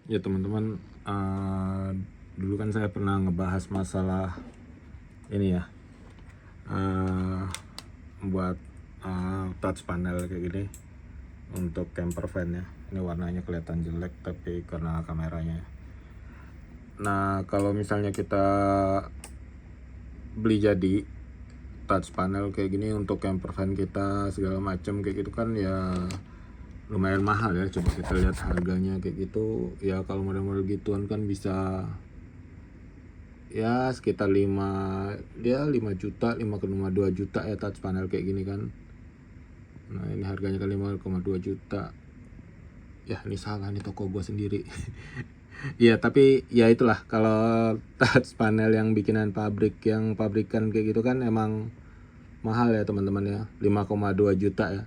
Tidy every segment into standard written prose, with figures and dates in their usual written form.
Ya teman-teman, dulu kan saya pernah ngebahas masalah ini ya, buat touch panel kayak gini untuk camper van ya. Ini warnanya kelihatan jelek tapi karena kameranya. Nah kalau misalnya kita beli jadi touch panel kayak gini untuk camper van kita segala macam kayak gitu kan ya lumayan mahal ya. Coba kita lihat harganya kayak gitu ya. Kalau model-model gituan kan bisa ya sekitar 5 juta, 5,2 juta ya touch panel kayak gini kan. Nah ini harganya kan 5,2 juta. Ya ini salah nih, toko gua sendiri. Iya tapi ya itulah, kalau touch panel yang bikinan pabrik, yang pabrikan kayak gitu kan emang mahal ya teman-teman ya, 5,2 juta ya.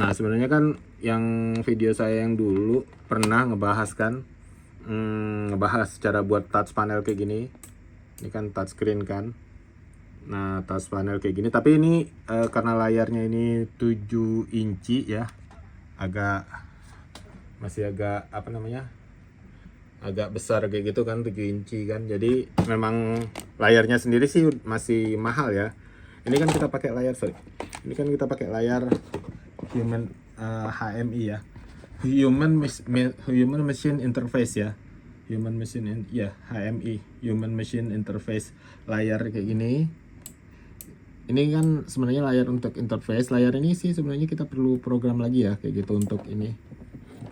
Nah sebenarnya kan yang video saya yang dulu pernah ngebahas kan, ngebahas cara buat touch panel kayak gini. Ini kan touchscreen kan. Nah touch panel kayak gini, tapi ini karena layarnya ini 7 inci ya, masih agak apa namanya, agak besar kayak gitu kan, 7 inci kan. Jadi memang layarnya sendiri sih masih mahal ya. Ini kan kita pakai layar, ini kan kita pakai layar human HMI ya, human machine interface ya, HMI, human machine interface. Layar kayak gini, ini kan sebenarnya layar untuk interface. Layar ini sih sebenarnya kita perlu program lagi ya kayak gitu untuk ini,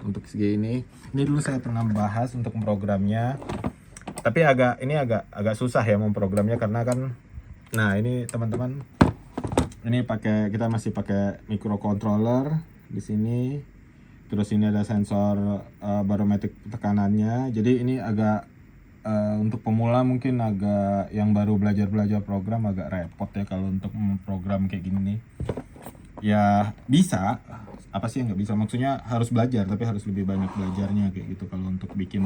untuk segi ini dulu saya pernah bahas untuk programnya, tapi agak susah ya memprogramnya karena kan, nah ini teman-teman, ini kita masih pakai microcontroller di sini. Terus ini ada sensor barometrik tekanannya. Jadi ini agak untuk pemula mungkin agak, yang baru belajar program agak repot ya kalau untuk memprogram kayak gini nih. Ya bisa, apa sih yang nggak bisa, maksudnya harus belajar tapi harus lebih banyak belajarnya kayak gitu kalau untuk bikin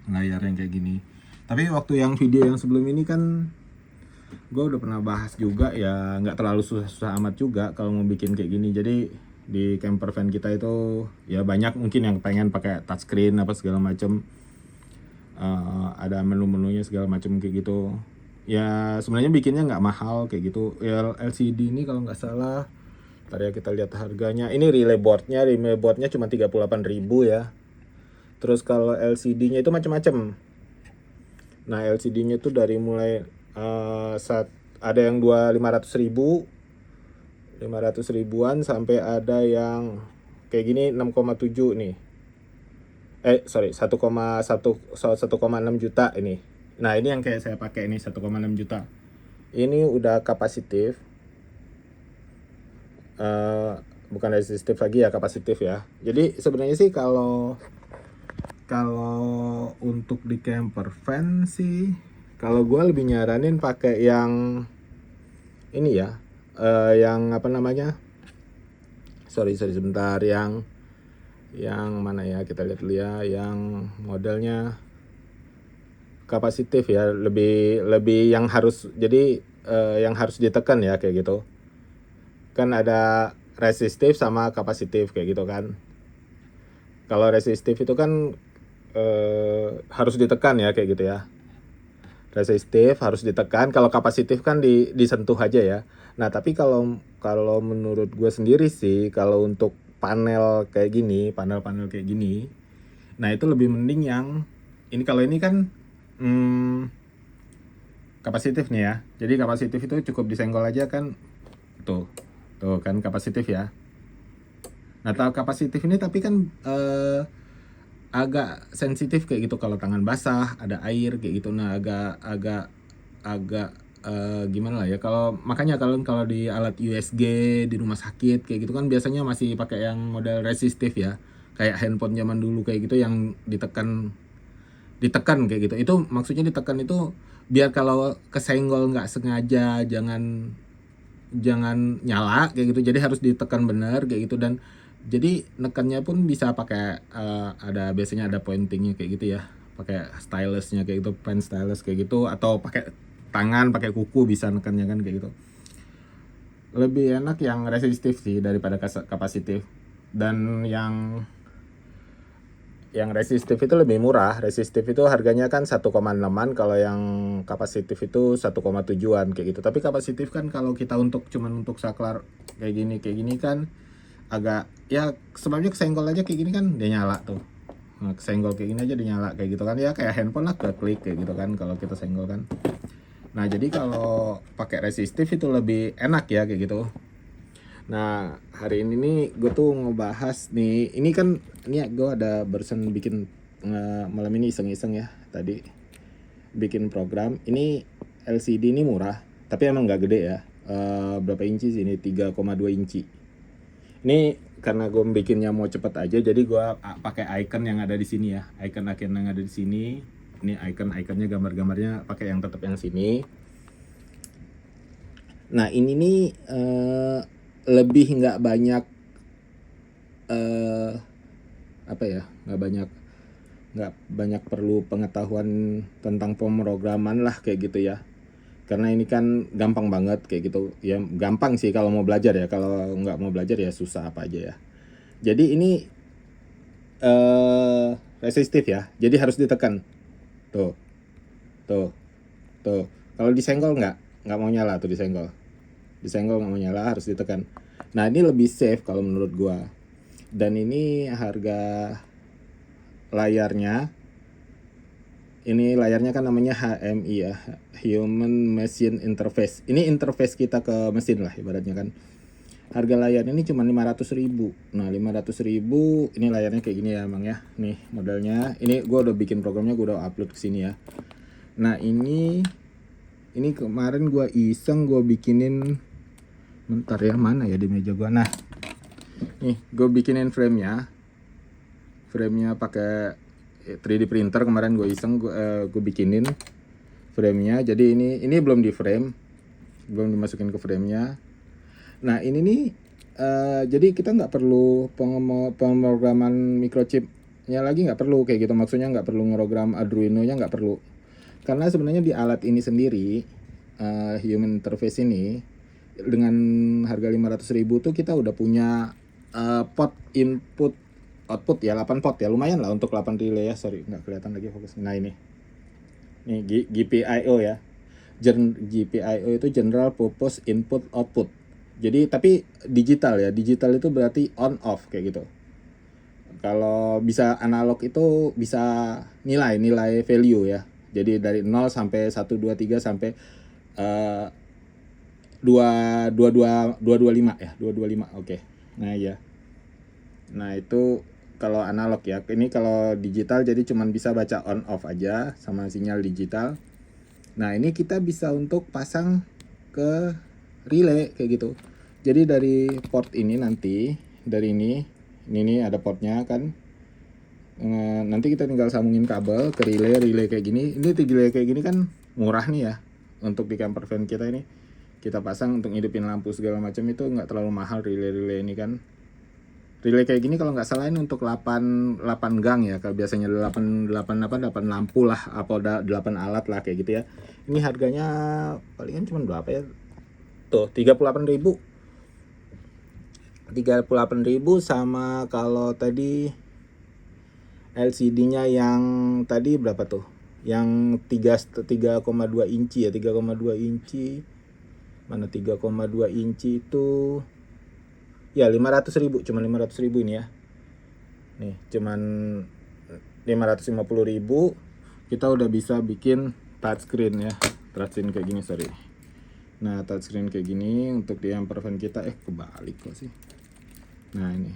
layar yang kayak gini. Tapi waktu yang video yang sebelum ini kan gue udah pernah bahas juga ya, nggak terlalu susah-susah amat juga kalau mau bikin kayak gini. Jadi di camper van kita itu ya banyak mungkin yang pengen pakai touchscreen apa segala macam, ada menu-menunya segala macam kayak gitu. Ya sebenarnya bikinnya nggak mahal kayak gitu ya. LCD ini kalau nggak salah, ntar ya kita lihat harganya. Ini relay boardnya cuma 38.000 ya. Terus kalau LCD-nya itu macam-macam. Nah LCD-nya itu dari mulai ada yang 500.000, 500 ribuan, sampai ada yang kayak gini 6,7 nih. 1,6 juta ini. Nah ini yang kayak saya pakai ini 1,6 juta. Ini udah kapasitif, bukan resistif lagi ya, kapasitif ya. Jadi sebenarnya sih kalau kalau untuk di camper van sih, kalau gue lebih nyaranin pakai yang ini ya, yang apa namanya, sorry sebentar, yang mana ya, kita lihat dulu ya, yang modelnya kapasitif ya, lebih yang harus, jadi yang harus ditekan ya kayak gitu kan. Ada resistif sama kapasitif kayak gitu kan. Kalau resistif itu kan harus ditekan ya kayak gitu ya. Resistif harus ditekan, kalau kapasitif kan disentuh aja ya. Nah tapi kalau kalau menurut gue sendiri sih, kalau untuk panel kayak gini, panel-panel kayak gini, nah itu lebih mending yang ini. Kalau ini kan kapasitif nih ya, jadi kapasitif itu cukup disenggol aja kan, tuh tuh kan kapasitif ya. Nah tahu kapasitif ini tapi kan agak sensitif kayak gitu kalau tangan basah, ada air kayak gitu. Nah agak gimana lah ya, kalau makanya kalau di alat USG di rumah sakit kayak gitu kan biasanya masih pakai yang model resistif ya, kayak handphone zaman dulu kayak gitu, yang ditekan kayak gitu. Itu maksudnya ditekan itu biar kalau kesenggol nggak sengaja jangan jangan nyala kayak gitu. Jadi harus ditekan bener kayak gitu. Dan jadi nekannya pun bisa pakai biasanya ada pointingnya kayak gitu ya, pakai stylusnya kayak gitu, pen stylus kayak gitu, atau pakai tangan, pakai kuku bisa nekannya kan kayak gitu. Lebih enak yang resistif sih daripada kapasitif. Dan yang resistif itu lebih murah. Resistif itu harganya kan 1,6an, kalau yang kapasitif itu 1,7an kayak gitu. Tapi kapasitif kan kalau kita cuman untuk saklar kayak gini kan agak ya, sebabnya kesenggol aja kayak gini kan dia nyala tuh. Nah, kesenggol kayak gini aja dia nyala kayak gitu kan, ya kayak handphone lah, klik kayak gitu kan kalau kita senggol kan. Nah jadi kalau pakai resistif itu lebih enak ya kayak gitu. Nah hari ini nih gue tuh ngebahas nih, ini kan ini ya, gue ada barusan bikin malam ini iseng-iseng ya, tadi bikin program. Ini LCD ini murah tapi emang nggak gede ya. Berapa inci sih ini, 3,2 inci. Ini karena gue bikinnya mau cepet aja, jadi gue pakai icon yang ada di sini ya, icon-icon yang ada di sini. Ini icon-iconnya, gambar-gambarnya pakai yang tetap yang sini. Nah ini nih lebih nggak banyak apa ya, nggak banyak perlu pengetahuan tentang pemrograman lah kayak gitu ya, karena ini kan gampang banget kayak gitu ya. Gampang sih kalau mau belajar ya, kalau nggak mau belajar ya susah apa aja ya. Jadi ini resistif ya, jadi harus ditekan tuh tuh tuh. Kalau disenggol nggak mau nyala tuh, disenggol nggak mau nyala, harus ditekan. Nah ini lebih safe kalau menurut gua. Dan ini harga layarnya, ini layarnya kan namanya HMI ya, Human Machine Interface. Ini interface kita ke mesin lah ibaratnya kan. Harga layar ini cuma 500.000. Nah 500.000 ini layarnya kayak gini ya emang ya. Nih modelnya, ini gua udah bikin programnya, gua udah upload ke sini ya. Nah ini kemarin gua iseng, gua bikinin, bentar ya, mana ya di meja gua. Nah nih gue bikinin framenya pakai 3D printer. Kemarin gue iseng, gue bikinin framenya. Jadi ini belum di frame, belum dimasukin ke framenya. Nah ini nih jadi kita nggak perlu pemrograman microchipnya lagi, nggak perlu kayak gitu. Maksudnya nggak perlu ngeprogram Arduino nya, nggak perlu, karena sebenarnya di alat ini sendiri, human interface ini, dengan harga 500.000 tuh kita udah punya pot input output ya, 8 pot ya, lumayan lah untuk 8 relay ya. Sorry nggak kelihatan lagi fokus. Nah ini GPIO ya, GPIO itu General Purpose Input Output. Jadi tapi digital ya, digital itu berarti on off kayak gitu. Kalau bisa analog itu bisa nilai value ya. Jadi dari 0 sampai 1 2 3 sampai 225 ya, 225. Oke. Nah ya. Nah itu kalau analog ya. Ini kalau digital jadi cuman bisa baca on off aja sama sinyal digital. Nah ini kita bisa untuk pasang ke relay kayak gitu. Jadi dari port ini nanti, dari ini ada portnya kan. Nanti kita tinggal sambungin kabel ke relay kayak gini. Ini relay kayak gini kan murah nih ya. Untuk di camper van kita ini, kita pasang untuk ngidupin lampu segala macam itu nggak terlalu mahal relay ini kan. Relay kayak gini kalau nggak salah ini untuk 8 gang ya. Kalau biasanya 8 lampu lah, apa 8 alat lah kayak gitu ya. Ini harganya palingan cuma berapa ya? Tuh 38.000. 38.000 sama kalau tadi LCD-nya yang tadi berapa tuh? Yang 3,2 inci ya, 3,2 inci. Mana 3,2 inci itu ya 500.000, cuma 500.000 ini ya. Nih cuman 550.000 kita udah bisa bikin touchscreen ya, touchscreen kayak gini, sorry. Nah touchscreen kayak gini untuk di camper van kita, kebalik kok sih. Nah ini,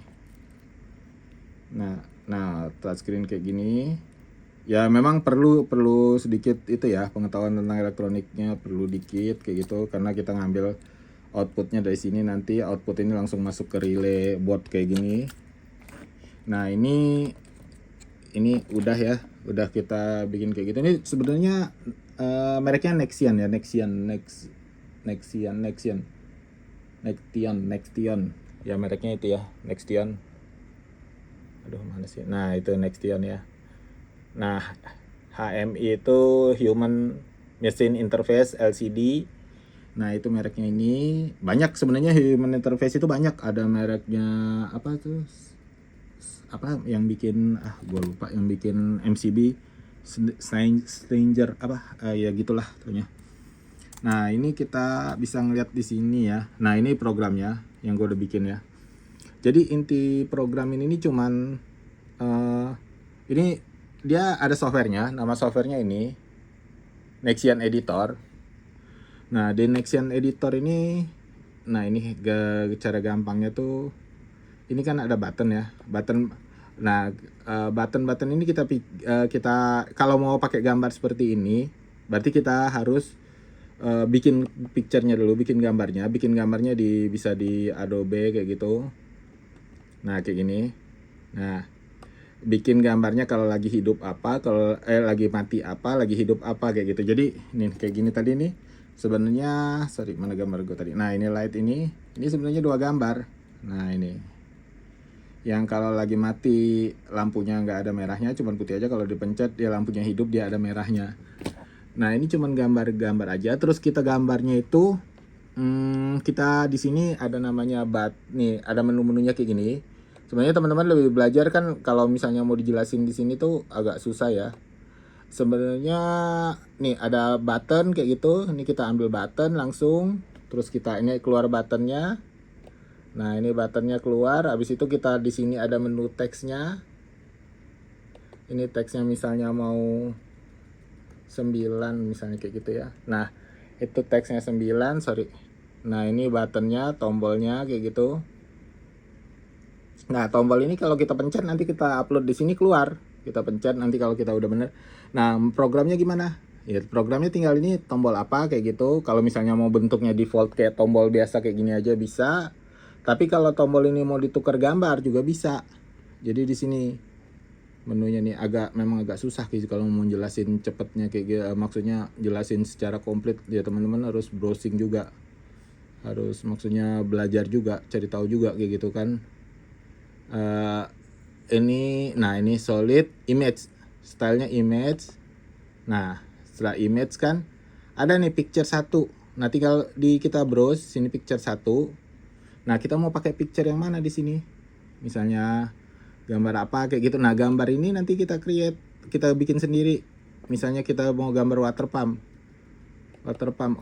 nah touchscreen kayak gini ya, memang perlu sedikit itu ya, pengetahuan tentang elektroniknya perlu dikit kayak gitu, karena kita ngambil outputnya dari sini, nanti output ini langsung masuk ke relay board kayak gini. Nah ini udah ya, udah kita bikin kayak gitu. Ini sebenarnya mereknya Nextion ya, Nextion ya, mereknya itu ya, Nextion. Aduh mana sih, nah itu Nextion ya. Nah HMI itu Human Machine Interface LCD. Nah itu mereknya ini banyak sebenarnya, human interface itu banyak. Ada mereknya apa tuh, apa yang bikin gue lupa, yang bikin MCB Stranger apa ya gitulah pokoknya. Nah ini kita bisa ngeliat di sini ya. Nah ini programnya yang gue udah bikin ya. Jadi inti program ini cuman ini dia ada softwarenya. Nama softwarenya ini Nexian Editor. Nah di Nexian Editor ini, nah ini cara gampangnya tuh, ini kan ada button ya, button. Nah button ini kita kalau mau pakai gambar seperti ini, berarti kita harus bikin picture-nya dulu, bikin gambarnya bisa di Adobe kayak gitu. Nah kayak gini. Nah bikin gambarnya kalau lagi hidup apa, kalau lagi mati apa, lagi hidup apa kayak gitu. Jadi ini kayak gini tadi nih. Sebenarnya mana gambar gue tadi. Nah ini light ini sebenarnya 2 gambar. Nah ini yang kalau lagi mati lampunya nggak ada merahnya, cuman putih aja. Kalau dipencet dia lampunya hidup, dia ada merahnya. Nah ini cuman gambar aja. Terus kita gambarnya itu kita di sini ada namanya nih ada menu-menunya kayak gini. Sebenarnya teman-teman lebih belajar kan kalau misalnya mau dijelasin di sini tuh agak susah ya. Sebenarnya nih ada button kayak gitu. Ini kita ambil button langsung, terus kita ini keluar buttonnya. Nah ini buttonnya keluar. Habis itu kita di sini ada menu teksnya. Ini teksnya misalnya mau 9 misalnya kayak gitu ya. Nah itu teksnya 9, sorry. Nah ini buttonnya, tombolnya kayak gitu. Nah tombol ini kalau kita pencet nanti kita upload di sini keluar. Kita pencet nanti kalau kita udah bener. Nah programnya gimana? Ya programnya tinggal ini tombol apa kayak gitu. Kalau misalnya mau bentuknya default kayak tombol biasa kayak gini aja bisa. Tapi kalau tombol ini mau ditukar gambar juga bisa. Jadi di sini menunya nih memang agak susah gitu kalau mau jelasin cepetnya kayak gitu. Maksudnya jelasin secara komplit ya teman-teman harus browsing juga. Harus maksudnya belajar juga, cari tahu juga kayak gitu kan. Ini solid image, stylenya image. Nah setelah image kan ada nih picture 1. Nah tinggal kita browse sini picture 1. Nah kita mau pakai picture yang mana di sini, misalnya gambar apa kayak gitu. Nah gambar ini nanti kita bikin sendiri. Misalnya kita mau gambar water pump,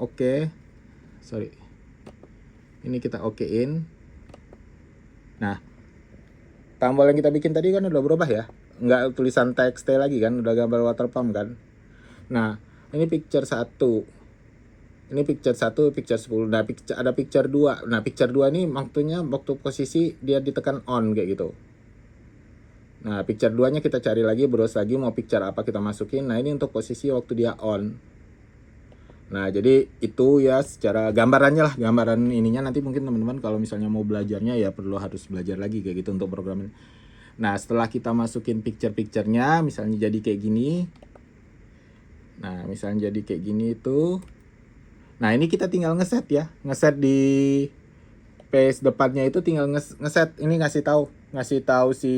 oke. Sorry, ini kita okein. Nah tombol yang kita bikin tadi kan udah berubah ya, nggak tulisan teks lagi kan, udah gambar water pump kan. Nah ini picture 1, ini picture 1, picture 10. Nah ada picture 2. Nah picture 2 ini maksudnya waktu posisi dia ditekan on kayak gitu. Nah picture 2 nya kita cari lagi, browse lagi mau picture apa kita masukin. Nah ini untuk posisi waktu dia on. Nah jadi itu ya secara gambarannya lah, gambaran ininya. Nanti mungkin teman-teman kalau misalnya mau belajarnya ya harus belajar lagi kayak gitu untuk programnya. Nah setelah kita masukin picture-nya misalnya jadi kayak gini. Nah misalnya jadi kayak gini itu. Nah ini kita tinggal ngeset ya, ngeset di page depannya itu tinggal ngeset. Ini ngasih tahu si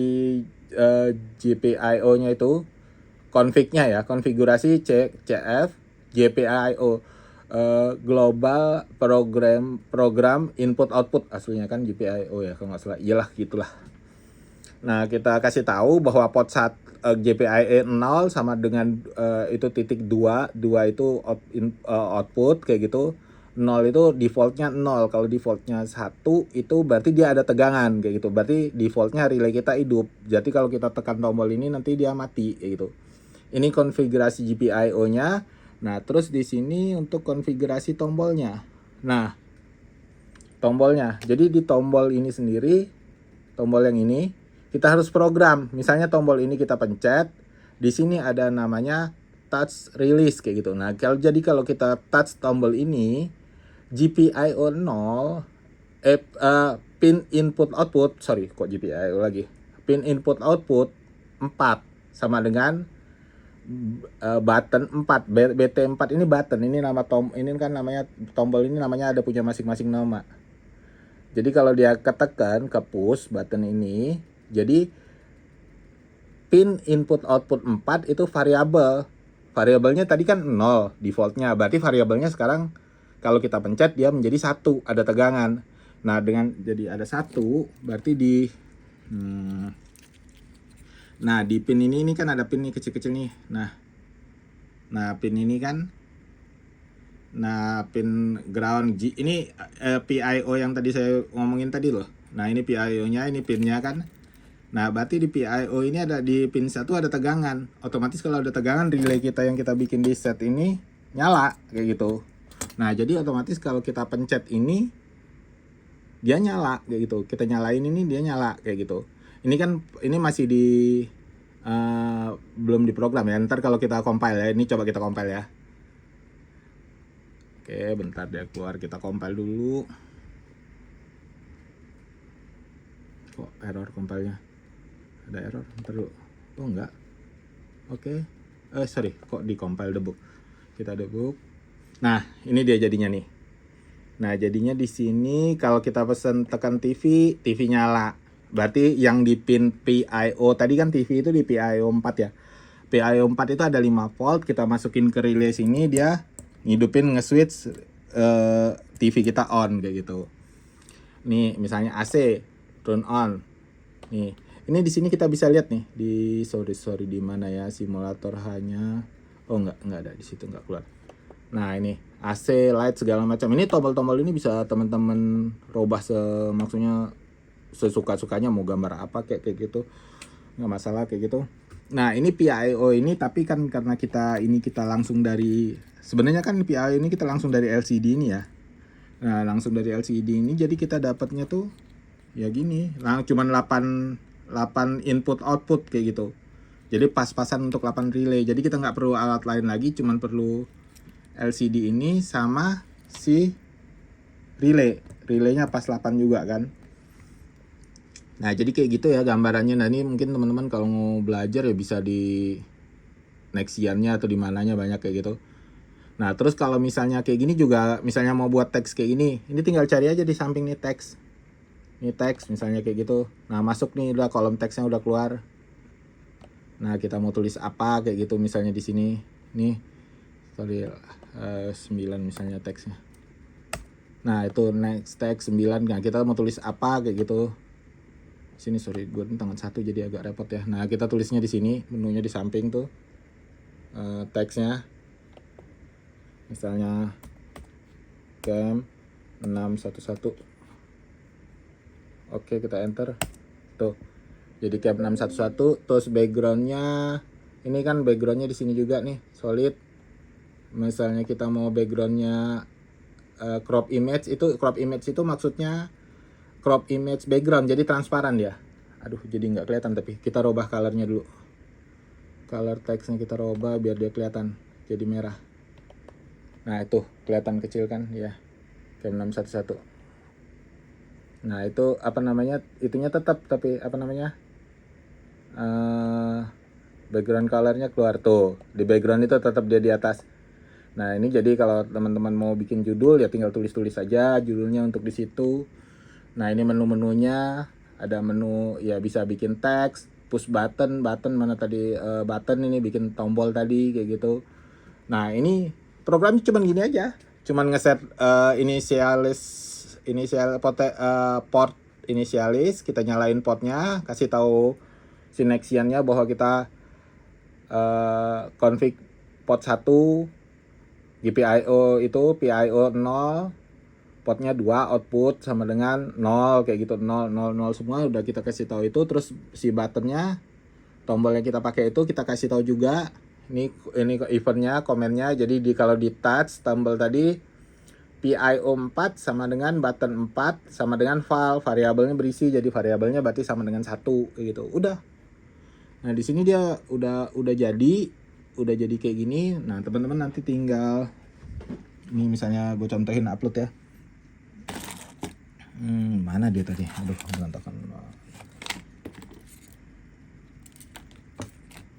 GPIO nya itu config-nya ya, konfigurasi CF GPIO, global program input output, aslinya kan GPIO ya kalau nggak salah. Iyalah gitulah. Nah kita kasih tahu bahwa port GPIO 0 sama dengan itu titik 2 itu output kayak gitu. 0 itu defaultnya 0. Kalau defaultnya 1 itu berarti dia ada tegangan kayak gitu. Berarti defaultnya relay kita hidup. Jadi kalau kita tekan tombol ini nanti dia mati kayak gitu. Ini konfigurasi GPIO nya. Nah, terus di sini untuk konfigurasi tombolnya. Nah, tombolnya. Jadi di tombol ini sendiri, tombol yang ini kita harus program. Misalnya tombol ini kita pencet, di sini ada namanya touch release kayak gitu. Nah, kalau kita touch tombol ini, GPIO 0 pin input output, sorry kok GPIO lagi. Pin input output 4 sama dengan button 4, BT4 ini button, ini nama ini kan namanya tombol, ini namanya ada punya masing-masing nama. Jadi kalau dia ketekan ke push button ini, jadi pin input output 4 itu variabelnya tadi kan 0 defaultnya, berarti variabelnya sekarang kalau kita pencet dia menjadi 1, ada tegangan. Nah dengan jadi ada 1 berarti di Nah, di pin ini kan ada pin nih kecil-kecil nih. Nah pin ini kan, nah pin ground ini PIO yang tadi saya ngomongin tadi loh. Nah ini PIO-nya, ini pinnya kan. Nah berarti di PIO ini ada di pin 1 ada tegangan. Otomatis kalau ada tegangan, relay kita yang kita bikin di set ini nyala kayak gitu. Nah jadi otomatis kalau kita pencet ini dia nyala kayak gitu. Kita nyalain ini dia nyala kayak gitu. Ini kan ini masih di belum diprogram ya. Ntar kalau kita compile ya, ini coba kita compile ya. Oke, bentar dia keluar, kita compile dulu. Kok error compile-nya? Ada error, bentar dulu. Oh enggak. Oke. Sorry, kok di compile debug. Kita debug. Nah, ini dia jadinya nih. Nah, jadinya di sini kalau kita pesen tekan TV, TV nyala. Berarti yang di pin PIO tadi kan TV itu di PIO 4 ya. PIO 4 itu ada 5 volt, kita masukin ke relay sini, dia ngidupin nge-switch TV kita on kayak gitu. Nih, misalnya AC turn on. Nih, ini di sini kita bisa lihat nih di sorry di mana ya simulator hanya. Oh enggak ada di situ, enggak keluar. Nah, ini AC, light segala macam. Ini tombol-tombol ini bisa teman-teman robah maksudnya sesuka-sukanya, mau gambar apa kayak gitu. Nggak masalah kayak gitu. Nah, ini PIO ini tapi kan karena kita langsung dari, sebenarnya kan PIO ini kita langsung dari LCD ini ya. Nah, langsung dari LCD ini jadi kita dapatnya tuh ya gini. Nah, cuman 8 input output kayak gitu. Jadi pas-pasan untuk 8 relay. Jadi kita nggak perlu alat lain lagi, cuman perlu LCD ini sama si relay. Relaynya pas 8 juga kan. Nah, jadi kayak gitu ya gambarannya. Nah, ini mungkin teman-teman kalau mau belajar ya bisa di Nexian-nya atau di mananya banyak kayak gitu. Nah, terus kalau misalnya kayak gini juga, misalnya mau buat teks kayak ini tinggal cari aja di samping nih teks. Ini teks misalnya kayak gitu. Nah, masuk nih udah kolom teksnya udah keluar. Nah, kita mau tulis apa kayak gitu misalnya di sini. Nih. Sorry 9 misalnya teksnya. Nah, itu next text 9. Nah, kita mau tulis apa kayak gitu. Sini sorry, gue tangan satu jadi agak repot ya. Nah, kita tulisnya di sini, menunya di samping tuh. Teksnya. Misalnya cam 611. Oke, kita enter. Tuh. Jadi cam 611, terus backgroundnya ini kan backgroundnya di sini juga nih, solid. Misalnya kita mau backgroundnya crop image itu maksudnya crop image background, jadi transparan dia. Aduh, jadi nggak kelihatan, tapi kita rubah colornya dulu. Color teksnya kita rubah biar dia kelihatan jadi merah. Nah, itu kelihatan kecil kan ya, cam 611. Nah, itu apa namanya, itunya tetap, tapi apa namanya, background colornya keluar tuh. Di background itu tetap dia di atas. Nah, ini jadi kalau teman-teman mau bikin judul ya tinggal tulis-tulis saja judulnya untuk di situ. Nah, ini menu-menunya, ada menu ya bisa bikin teks, push button mana tadi, button ini bikin tombol tadi kayak gitu. Nah, ini programnya cuman gini aja. Cuman ngeset port inisialis, kita nyalain portnya, kasih tahu si Nexian-nya bahwa kita config port 1 GPIO itu PIO 0, portnya 2, output sama dengan 0 kayak gitu, 0 semua udah kita kasih tahu itu. Terus si buttonnya, tombol yang kita pakai itu kita kasih tahu juga. Ini eventnya, komennya. Jadi kalau di touch tombol tadi PIO 4 sama dengan button 4 sama dengan file, variabelnya berisi, jadi variabelnya berarti sama dengan 1 kayak gitu. Udah. Nah, di sini dia udah jadi kayak gini. Nah, teman-teman nanti tinggal ini misalnya gue contohin upload ya. Mana dia tadi? Aduh, berantakan.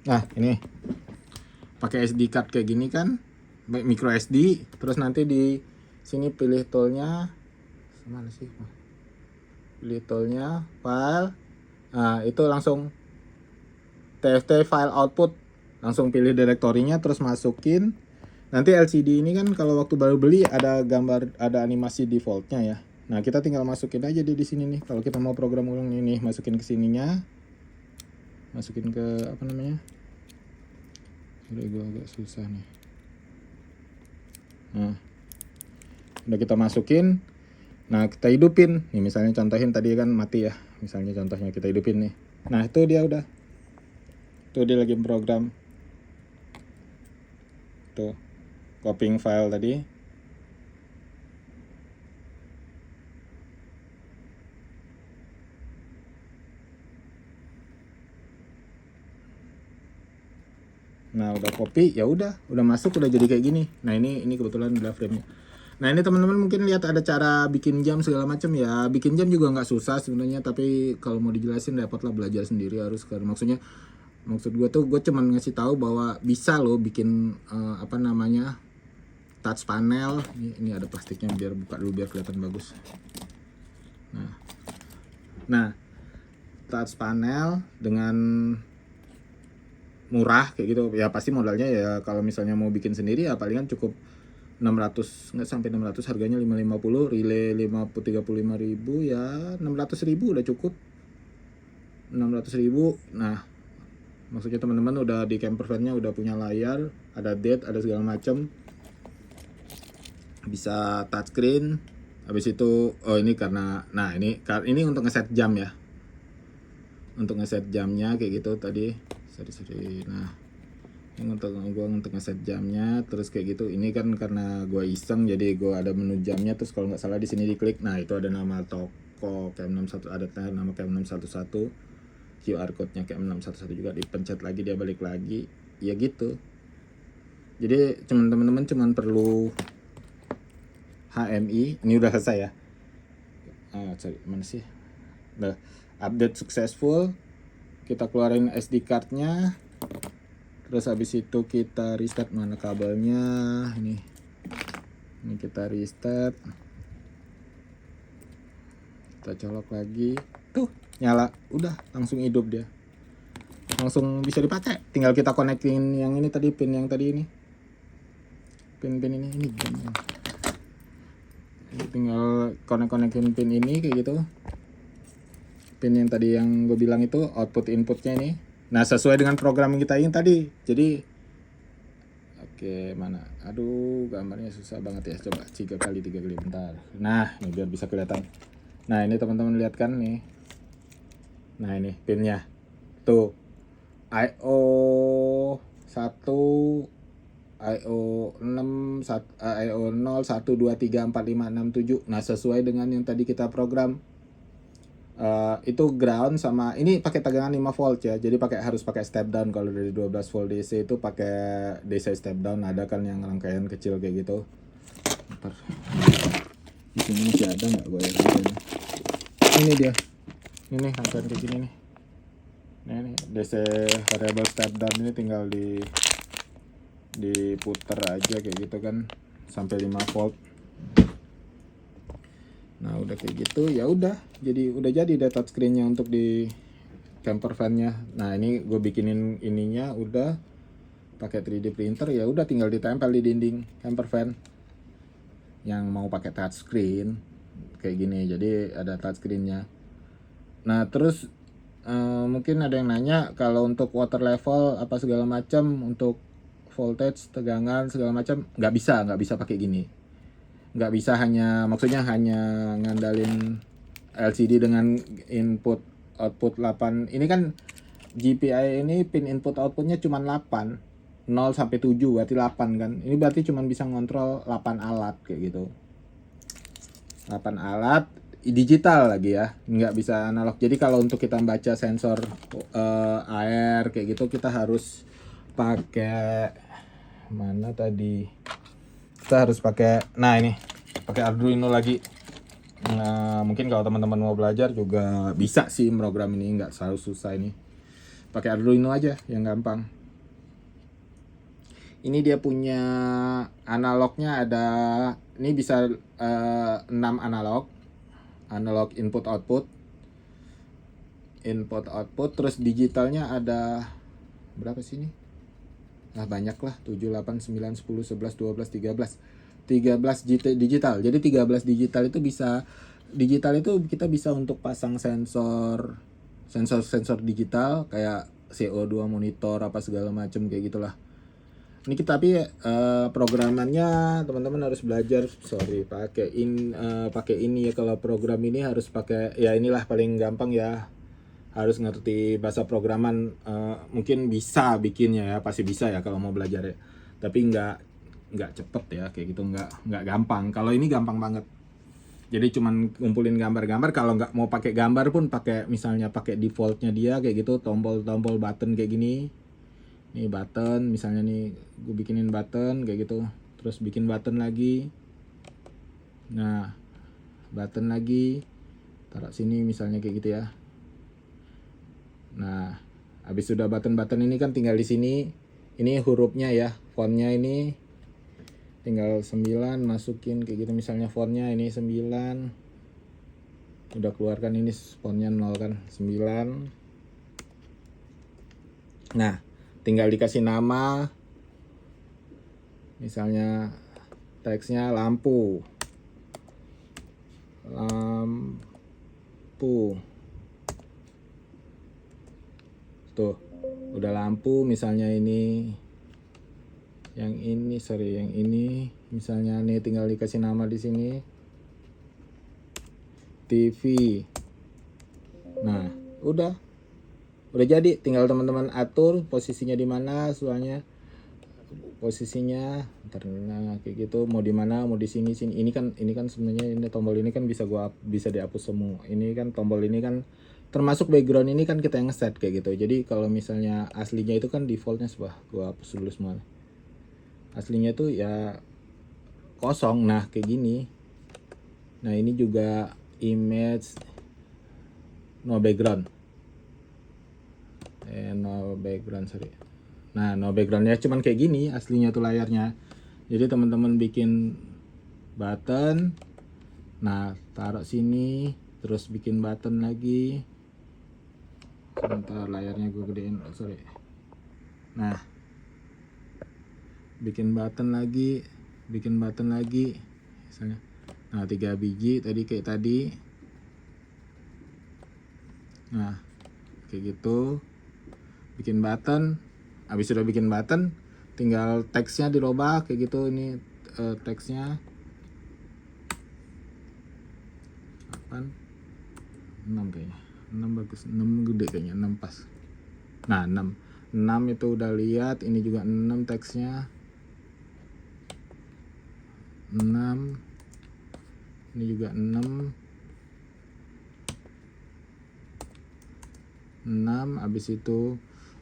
Nah, ini pakai SD card kayak gini kan, micro SD. Terus nanti di sini pilih toolnya, mana sih? Pilih toolnya, file. Nah, itu langsung TFT file output. Langsung pilih direktorinya, terus masukin. Nanti LCD ini kan kalau waktu baru beli ada gambar, ada animasi defaultnya ya. Nah, kita tinggal masukin aja di sini nih. Kalau kita mau program ulang ini, masukin ke sininya. masukin ke apa namanya, udah gue agak susah nih. Nah udah kita masukin, nah kita hidupin nih, misalnya contohin tadi kan mati ya, misalnya contohnya kita hidupin nih. Nah itu dia udah, tuh dia lagi program tuh, copying file tadi. Nah udah copy, ya udah masuk, udah jadi kayak gini. Nah ini kebetulan udah frame-nya. Nah ini teman-teman mungkin lihat ada cara bikin jam segala macam ya. Bikin jam juga nggak susah sebenarnya, tapi kalau mau dijelasin repot lah, belajar sendiri harus. Karena maksud gue tuh, gue cuman ngasih tahu bahwa bisa loh bikin apa namanya, touch panel. Ini ada plastiknya, biar buka dulu biar kelihatan bagus. Nah touch panel dengan murah kayak gitu ya, pasti modalnya ya kalau misalnya mau bikin sendiri ya palingan cukup 600, nggak sampai 600, harganya 550, relay 35.000 ya, 600.000 udah cukup, 600.000. Nah maksudnya teman-teman udah di camper van-nya udah punya layar, ada date, ada segala macam, bisa touchscreen. Habis itu ini karena, nah ini untuk ngeset jam ya, untuk ngeset jamnya kayak gitu tadi. Nah ini untuk ngeset jamnya, terus kayak gitu. Ini kan karena gue iseng, jadi gue ada menu jamnya, terus kalau nggak salah di sini diklik, nah itu ada nama toko KM61, ada nama KM611, QR code-nya KM611 juga, dipencet lagi dia balik lagi, ya gitu. Jadi teman-teman cuman perlu HMI, ini udah selesai ya. Sorry, mana sih? Udah update successful. Kita keluarin SD card-nya. Terus habis itu kita restart, mana kabelnya? Ini kita restart. Kita colok lagi. Tuh, nyala. Udah, langsung hidup dia. Langsung bisa dipakai. Tinggal kita connectin yang ini tadi, pin yang tadi ini. Pin ini tinggal connectin pin ini kayak gitu. Pin yang tadi yang gue bilang itu output inputnya ini. Nah sesuai dengan program kita ini tadi. Jadi oke, mana, aduh gambarnya susah banget ya, coba 3x3 kali bentar. Nah ini biar bisa kelihatan. Nah ini teman-teman lihat kan nih, nah ini pinnya tuh, IO 1, IO 6, IO 0, 1, 2, 3, 4, 5, 6, 7. Nah sesuai dengan yang tadi kita program. Itu ground sama ini pakai tegangan 5 volt ya, jadi harus pakai step down. Kalau dari 12 volt DC itu pakai DC step down, ada kan yang rangkaian kecil kayak gitu. Ntar di sini masih ada nggak gue ya? Ini dia, ini rangkaian kayak gini nih. Nah ini DC variable step down, ini tinggal diputer aja kayak gitu kan sampai 5 volt. Nah udah kayak gitu ya udah jadi deh touchscreen-nya untuk di camper van-nya. Nah ini gue bikinin ininya udah pakai 3D printer, ya udah tinggal ditempel di dinding camper van yang mau pakai touchscreen kayak gini, jadi ada touchscreen-nya. Nah terus mungkin ada yang nanya kalau untuk water level apa segala macam, untuk voltage, tegangan segala macam, nggak bisa pakai gini. Nggak bisa, maksudnya hanya ngandalin LCD dengan input output 8. Ini kan GPI ini pin input outputnya cuma 8, 0 sampai 7 berarti 8 kan. Ini berarti cuma bisa ngontrol 8 alat kayak gitu. 8 alat digital lagi ya, nggak bisa analog. Jadi kalau untuk kita baca sensor air kayak gitu, kita harus pakai mana tadi, kita harus pakai, nah ini pakai Arduino lagi. Nah mungkin kalau teman-teman mau belajar juga bisa sih program ini, nggak selalu susah. Ini pakai Arduino aja yang gampang. Ini dia punya analognya, ada ini bisa 6 analog input output, terus digitalnya ada berapa sih ini? Nah banyak lah, 7, 8, 9, 10, 11, 12, 13 digital. Jadi 13 digital itu bisa, digital itu kita bisa untuk pasang sensor digital kayak CO2 monitor apa segala macam kayak gitulah. Ini kita tapi programannya teman-teman harus belajar pakai ini ya. Kalau program ini harus pakai ya, inilah paling gampang ya, harus ngerti bahasa programan. Mungkin bisa bikinnya ya, pasti bisa ya kalau mau belajar ya, tapi nggak cepet ya kayak gitu, nggak gampang. Kalau ini gampang banget, jadi cuman ngumpulin gambar-gambar. Kalau nggak mau pakai gambar pun pakai, misalnya pakai defaultnya dia kayak gitu, tombol-tombol button kayak gini. Nih button, misalnya nih gue bikinin button kayak gitu, terus bikin button lagi. Nah, button lagi, taruh sini misalnya kayak gitu ya. Nah, habis sudah button-button ini kan tinggal di sini. Ini hurufnya ya, fontnya ini tinggal 9 masukin kayak gitu. Misalnya fontnya ini 9, udah keluarkan ini fontnya 0 kan, 9. Nah, tinggal dikasih nama, misalnya teksnya lampu, tuh udah lampu. Misalnya ini yang ini misalnya nih tinggal dikasih nama di sini TV. Nah, udah jadi, tinggal teman-teman atur posisinya di mana, soalnya posisinya nah kayak gitu, mau di mana, mau di sini. Ini kan sebenarnya ini tombol ini kan bisa dihapus semua. Ini kan tombol ini kan termasuk background ini kan kita yang ngeset kayak gitu. Jadi kalau misalnya aslinya itu kan defaultnya gua hapus dulu semua. Aslinya tuh ya kosong. Nah kayak gini. Nah ini juga image no background. No background, sorry. Nah, no backgroundnya cuman kayak gini aslinya tuh layarnya. Jadi teman-teman bikin button, nah taruh sini, terus bikin button lagi. Sebentar, layarnya gue gedein, sorry. Nah, bikin button lagi, misalnya. Nah 3 biji tadi kayak tadi. Nah kayak gitu, bikin button. Habis sudah bikin button, tinggal teksnya dirubah kayak gitu. Ini teksnya 6 kayaknya, 6 bagus, 6 gede kayaknya, 6 pas. Nah 6 itu udah lihat. Ini juga 6 teksnya, 6. Ini juga 6. Habis itu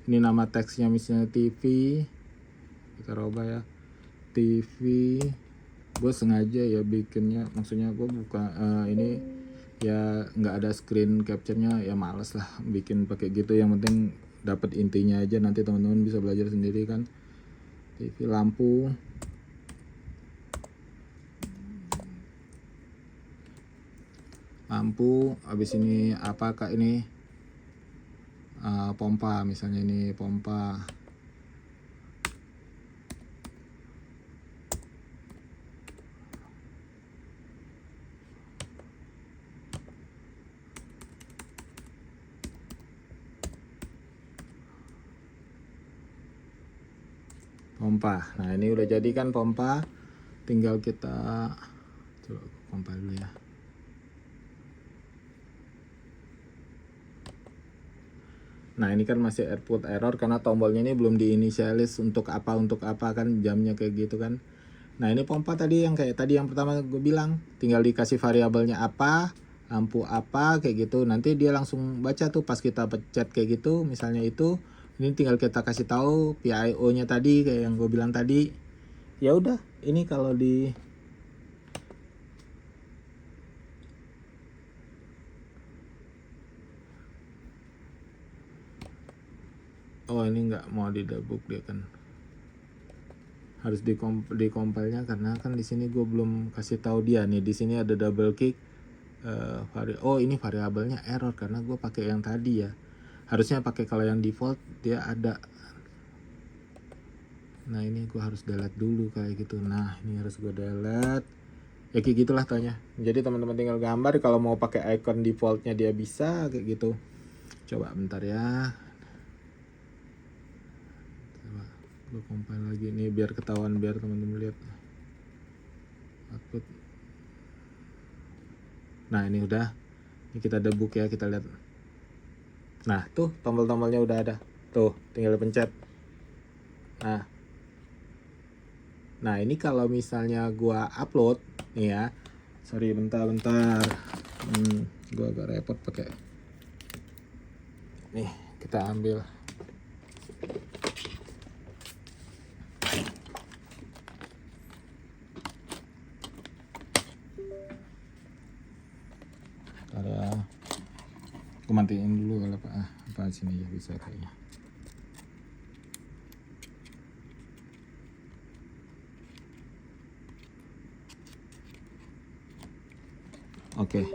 ini nama teksnya misalnya TV, kita rubah ya, TV. Gue sengaja ya bikinnya, maksudnya gue buka ini ya nggak ada screen capture-nya ya, males lah bikin pakai gitu. Yang penting dapat intinya aja, nanti teman-teman bisa belajar sendiri kan. TV lampu, habis ini apa kak ini, pompa, misalnya ini pompa. Nah ini udah jadi kan pompa, tinggal kita coba pompa dulu ya. Nah ini kan masih output error karena tombolnya ini belum diinisialis untuk apa kan, jamnya kayak gitu kan. Nah ini pompa tadi yang kayak tadi yang pertama gue bilang, tinggal dikasih variabelnya apa, lampu apa kayak gitu. Nanti dia langsung baca tuh pas kita pencet kayak gitu. Misalnya itu, ini tinggal kita kasih tahu PIO-nya tadi kayak yang gue bilang tadi. Ya udah, ini kalau di ini nggak mau di debug, dia kan harus dikompilnya karena kan di sini gue belum kasih tahu dia nih. Di sini ada double click, ini variabelnya error karena gue pakai yang tadi ya. Harusnya pakai, kalau yang default dia ada. Nah ini gue harus delete dulu kayak gitu. Nah ini harus gue delete ya, kayak gitulah tanya. Jadi teman-teman tinggal gambar, kalau mau pakai icon defaultnya dia bisa kayak gitu. Coba bentar ya. Gue compile lagi nih biar ketahuan, biar teman-teman lihat output. Nah ini udah, ini kita debug ya, kita lihat. Nah tuh tombol-tombolnya udah ada, tuh tinggal pencet. Nah ini kalau misalnya gua upload nih ya, sorry bentar, gua agak repot pakai. Nih kita ambil. Ada, aku matiin dulu kalau apa sini ya bisa kayaknya. Oke,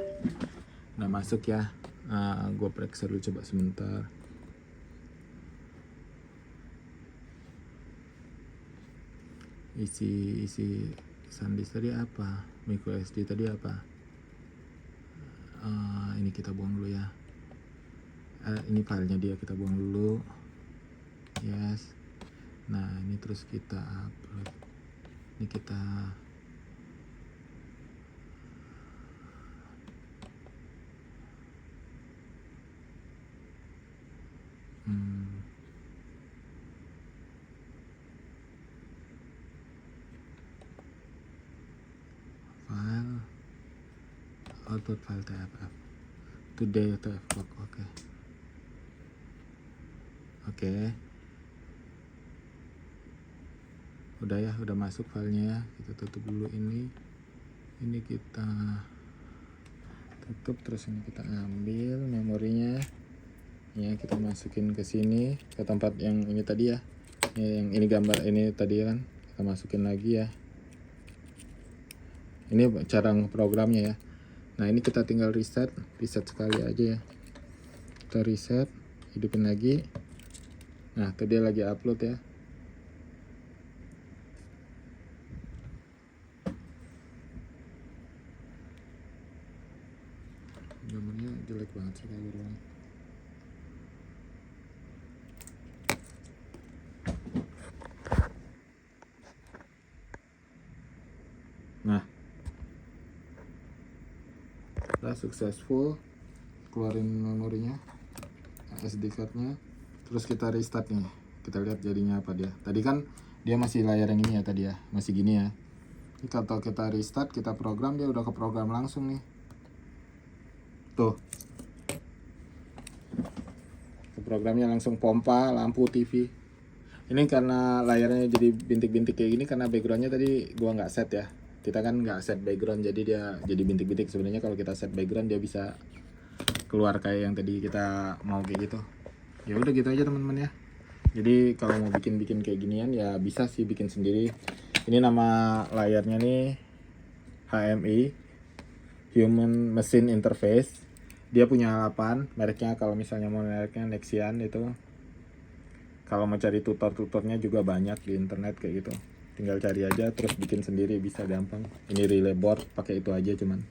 nah masuk ya. Gue periksa dulu coba sebentar. Isi SanDisk tadi apa? Micro SD tadi apa? Ini kita buang dulu ya. Ini filenya dia, kita buang dulu. Yes. Nah ini terus kita upload. Ini kita file output file TFF today TFF. Oke. Udah ya, udah masuk filenya ya. Kita tutup dulu ini kita tutup, terus ini kita ambil memorinya ya, kita masukin ke sini, ke tempat yang ini tadi ya, yang ini gambar ini tadi kan, kita masukin lagi ya. Ini cara programnya ya. Nah ini kita tinggal reset sekali aja ya, kita reset, hidupin lagi. Nah tuh dia lagi upload ya. Gambarnya jelek banget sih kayak gitu. Nah udah successful, keluarin memorinya, SD cardnya, terus kita restart nih, kita lihat jadinya apa dia. Tadi kan dia masih layar yang ini ya tadi ya, masih gini ya. Ini kalau kita restart, kita program, dia udah ke program langsung nih. Tuh, ke programnya langsung pompa, lampu, TV. Ini karena layarnya jadi bintik-bintik kayak gini karena backgroundnya tadi gua nggak set ya. Kita kan nggak set background, jadi dia jadi bintik-bintik. Sebenarnya kalau kita set background dia bisa keluar kayak yang tadi kita mau kayak gitu. Ya udah gitu aja teman-teman ya. Jadi kalau mau bikin kayak ginian ya bisa sih bikin sendiri. Ini nama layarnya nih HMI, Human Machine Interface. Dia punya 8 mereknya, kalau misalnya mau mereknya Nexian itu. Kalau mau cari tutornya juga banyak di internet kayak gitu. Tinggal cari aja terus bikin sendiri, bisa gampang. Ini relay board, pakai itu aja cuman.